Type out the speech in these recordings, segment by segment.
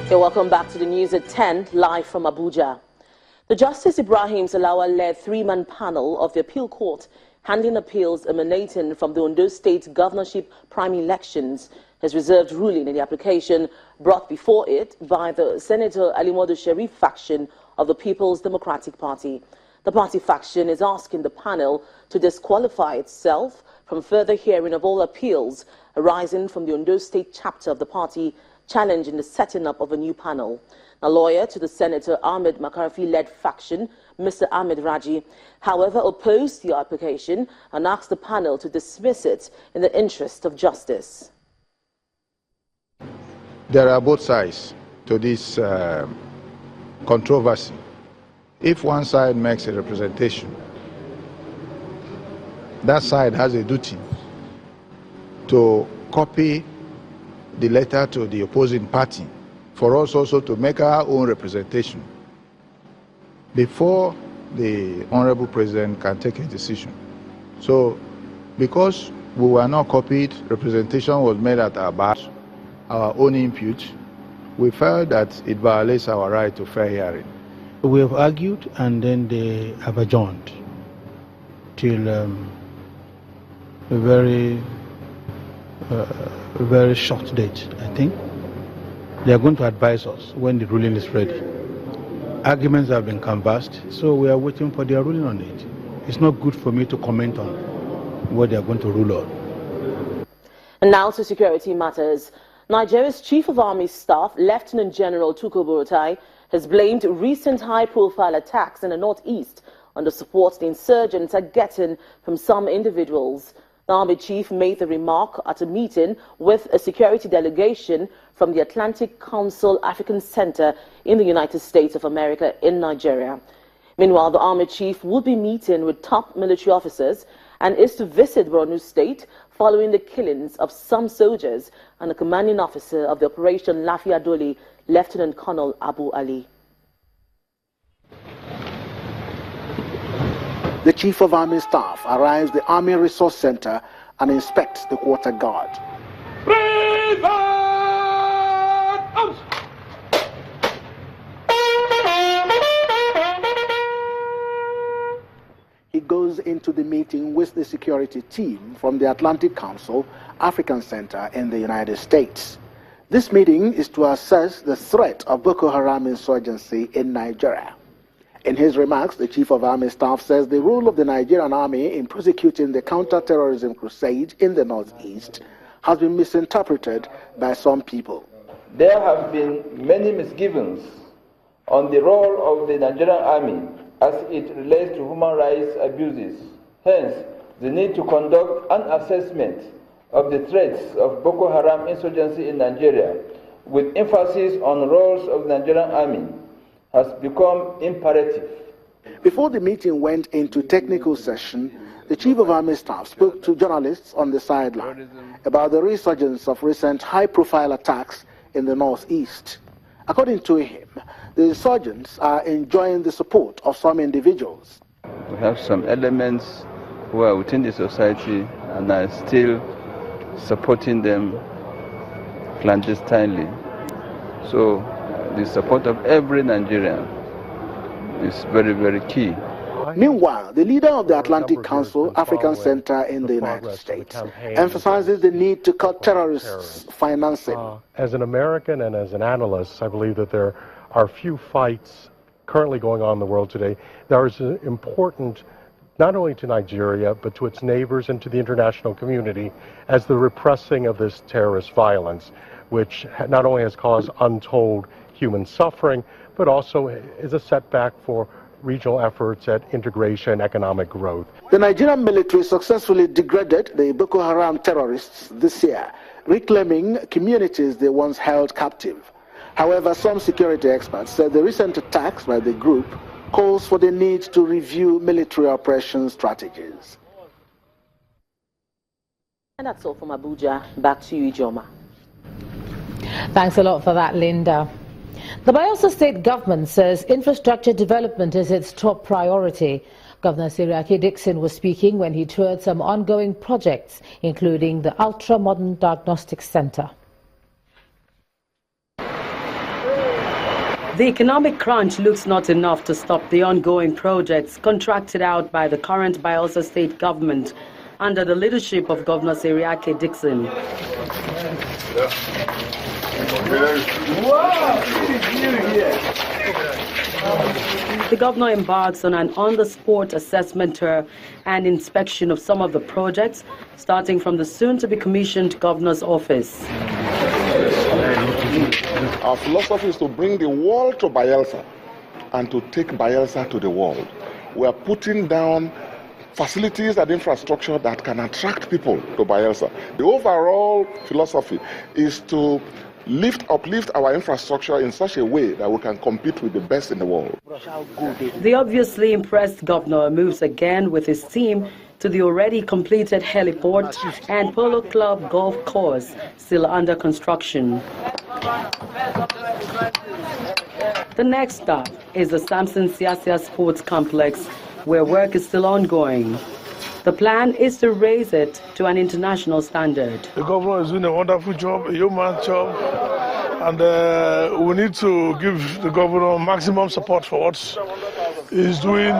You're welcome back to the news at 10, live from Abuja. The Justice Ibrahim Salawa-led three-man panel of the appeal court handling appeals emanating from the Ondo State governorship primary elections has reserved ruling in the application brought before it by the Senator Alimodu Sharif faction of the People's Democratic Party. The party faction is asking the panel to disqualify itself from further hearing of all appeals arising from the Ondo State chapter of the party challenging the setting up of a new panel. A lawyer to the Senator Ahmed McCarthy-led faction, Mr. Ahmed Raji, however, opposed the application and asked the panel to dismiss it in the interest of justice. There are both sides to this controversy. If one side makes a representation, that side has a duty to copy the letter to the opposing party for us also to make our own representation before the Honorable President can take a decision. So, because we were not copied, representation was made at our own input, we felt that it violates our right to fair hearing. We have argued and then they have adjourned till a very short date, I think. They are going to advise us when the ruling is ready. Arguments have been canvassed, so we are waiting for their ruling on it. It's not good for me to comment on what they are going to rule on. And now to security matters. Nigeria's Chief of Army Staff, Lieutenant General Tukur Buratai, has blamed recent high-profile attacks in the northeast on the support the insurgents are getting from some individuals. The Army Chief made the remark at a meeting with a security delegation from the Atlantic Council African Center in the United States of America in Nigeria. Meanwhile, the Army Chief will be meeting with top military officers and is to visit Borno State following the killings of some soldiers and the commanding officer of the Operation Lafia Doli, Lieutenant Colonel Abu Ali. The Chief of Army Staff arrives at the Army Resource Center and inspects the quarter guard. He goes into the meeting with the security team from the Atlantic Council African Center in the United States. This meeting is to assess the threat of Boko Haram insurgency in Nigeria. In his remarks, the Chief of Army Staff says the role of the Nigerian Army in prosecuting the counter-terrorism crusade in the northeast has been misinterpreted by some people. There have been many misgivings on the role of the Nigerian Army as it relates to human rights abuses. Hence, the need to conduct an assessment of the threats of Boko Haram insurgency in Nigeria, with emphasis on the roles of the Nigerian Army, has become imperative. Before the meeting went into technical session, the Chief of Army Staff spoke to journalists on the sideline about the resurgence of recent high-profile attacks in the northeast. According to him, the insurgents are enjoying the support of some individuals. We have some elements who are within the society and are still supporting them clandestinely. So the support of every Nigerian is very, very key. Meanwhile, the leader of the Atlantic Council African Center in the United States emphasizes the need to cut terrorists' financing. As an American and as an analyst, I believe that there are few fights currently going on in the world today that are as important not only to Nigeria, but to its neighbors and to the international community as the repressing of this terrorist violence, which not only has caused untold human suffering, but also is a setback for regional efforts at integration and economic growth. The Nigerian military successfully degraded the Boko Haram terrorists this year, reclaiming communities they once held captive. However, some security experts said the recent attacks by the group calls for the need to review military operation strategies. And that's all from Abuja. Back to you, Ijoma. Thanks a lot for that, Linda. The Bayelsa State government says infrastructure development is its top priority. Governor Siriaki Dixon was speaking when he toured some ongoing projects, including the ultra-modern diagnostic center. The economic crunch looks not enough to stop the ongoing projects contracted out by the current Bayelsa state government under the leadership of Governor Seriake Dixon. The governor embarks on an on-the-spot assessment tour and inspection of some of the projects, starting from the soon-to-be-commissioned governor's office. Our philosophy is to bring the world to Bayelsa and to take Bayelsa to the world. We are putting down facilities and infrastructure that can attract people to Bayelsa. The overall philosophy is to uplift our infrastructure in such a way that we can compete with the best in the world. The obviously impressed governor moves again with his team to the already completed heliport and Polo Club golf course, still under construction. The next stop is the Samson Siasia Sports Complex, where work is still ongoing. The plan is to raise it to an international standard. The governor is doing a wonderful job, a human job, and we need to give the governor maximum support for what he's doing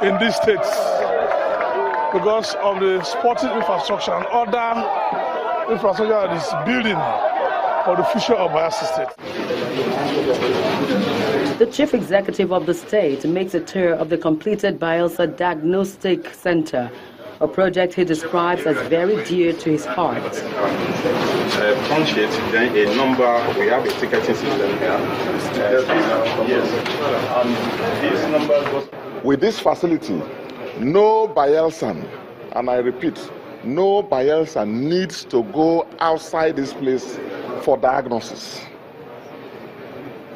in these states because of the sporting infrastructure and other infrastructure that is building for the future of Bayelsa State. The chief executive of the state makes a tour of the completed Bayelsa Diagnostic Center, a project he describes as very dear to his heart. Then a number, we have a ticketing system here. With this facility, no Bayelsan, and I repeat, no Bayelsan needs to go outside this place for diagnosis.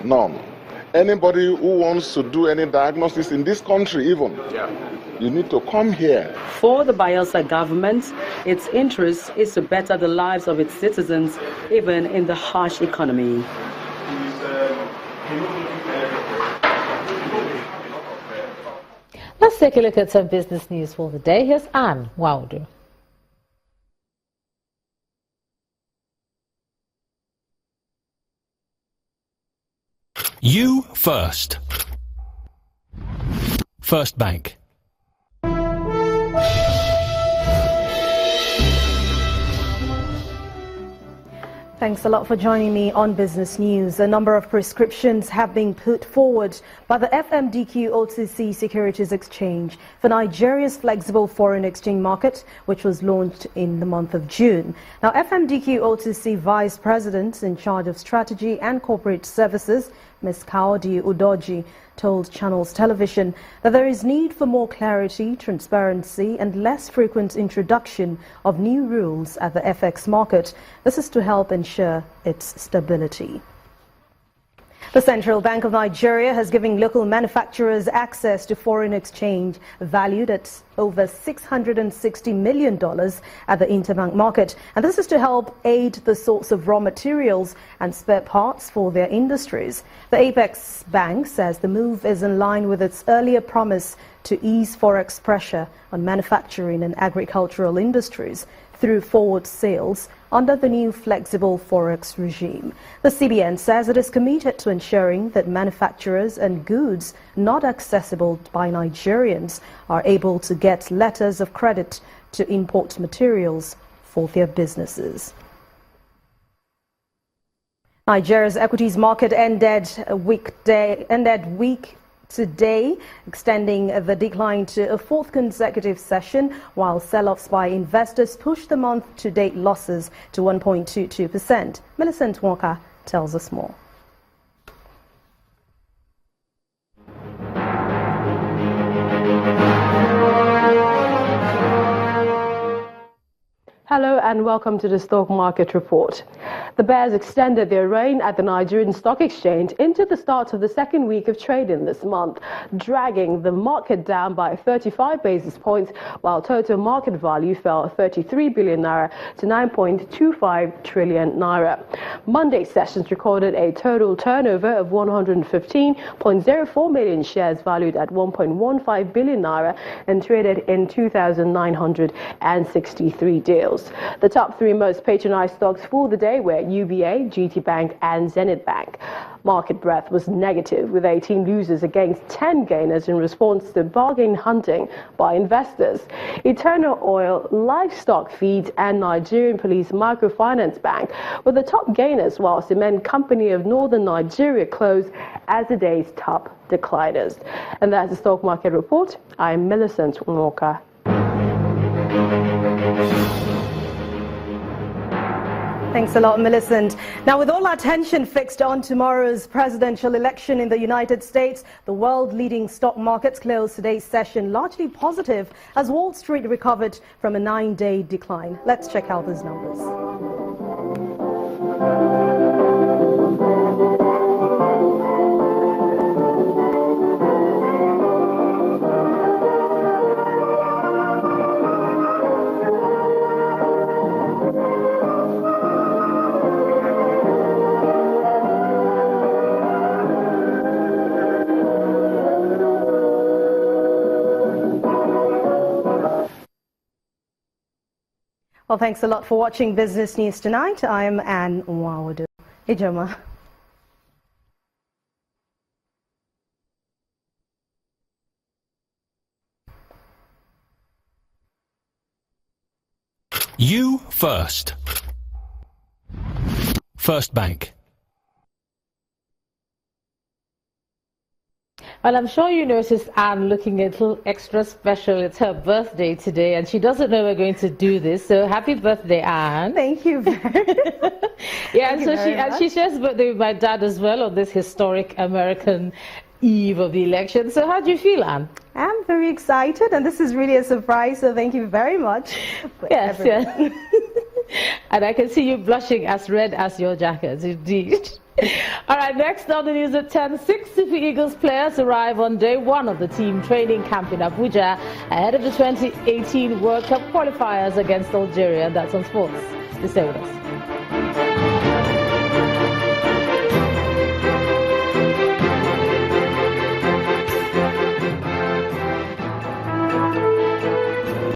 None. Anybody who wants to do any diagnosis in this country even, you need to come here. For the Bayelsa government, its interest is to better the lives of its citizens, even in the harsh economy. Let's take a look at some business news for the day. Here's Anne Waudu. You first. First Bank. Thanks a lot for joining me on Business News. A number of prescriptions have been put forward by the FMDQ OTC Securities Exchange for Nigeria's flexible foreign exchange market, which was launched in the month of June. Now, FMDQ OTC Vice President in charge of Strategy and Corporate Services, Ms. Kaodi Udoji, told Channels Television that there is need for more clarity, transparency and less frequent introduction of new rules at the FX market. This is to help ensure its stability. The Central Bank of Nigeria has given local manufacturers access to foreign exchange valued at over $660 million at the interbank market. And this is to help aid the source of raw materials and spare parts for their industries. The Apex Bank says the move is in line with its earlier promise to ease forex pressure on manufacturing and agricultural industries through forward sales under the new flexible forex regime. The CBN says it is committed to ensuring that manufacturers and goods not accessible by Nigerians are able to get letters of credit to import materials for their businesses. Nigeria's equities market ended week today, extending the decline to a fourth consecutive session, while sell-offs by investors pushed the month-to-date losses to 1.22%. Millicent Walker tells us more. Hello and welcome to the Stock Market Report. The bears extended their reign at the Nigerian Stock Exchange into the start of the second week of trading this month, dragging the market down by 35 basis points, while total market value fell 33 billion naira to 9.25 trillion naira. Monday's sessions recorded a total turnover of 115.04 million shares valued at 1.15 billion naira and traded in 2,963 deals. closed. The top 3 most patronized stocks for the day were UBA, GT Bank and Zenith Bank. Market breadth was negative, with 18 losers against 10 gainers in response to bargain hunting by investors. Eternal Oil, Livestock Feeds and Nigerian Police Microfinance Bank were the top gainers, while Cement Company of Northern Nigeria closed as the day's top decliners. And that's the stock market report. I'm Millicent Walker. Thanks a lot, Millicent. Now, with all attention fixed on tomorrow's presidential election in the United States, the world-leading stock markets closed today's session largely positive as Wall Street recovered from a 9-day decline. Let's check out these numbers. Well, thanks a lot for watching Business News Tonight. I'm Anne Nwawadu. Ijoma. You first. First Bank. Well, I'm sure you noticed Anne looking a little extra special. It's her birthday today, and she doesn't know we're going to do this. So happy birthday, Anne. Thank you very much. Yeah, and she shares birthday with my dad as well on this historic American eve of the election. So how do you feel, Anne? I'm very excited, and this is really a surprise, so thank you very much. Yes, yes. And I can see you blushing as red as your jacket, indeed. All right, next on the news at 10, 6 Super Eagles players arrive on day 1 of the team training camp in Abuja ahead of the 2018 World Cup qualifiers against Algeria. That's on sports. Stay with us.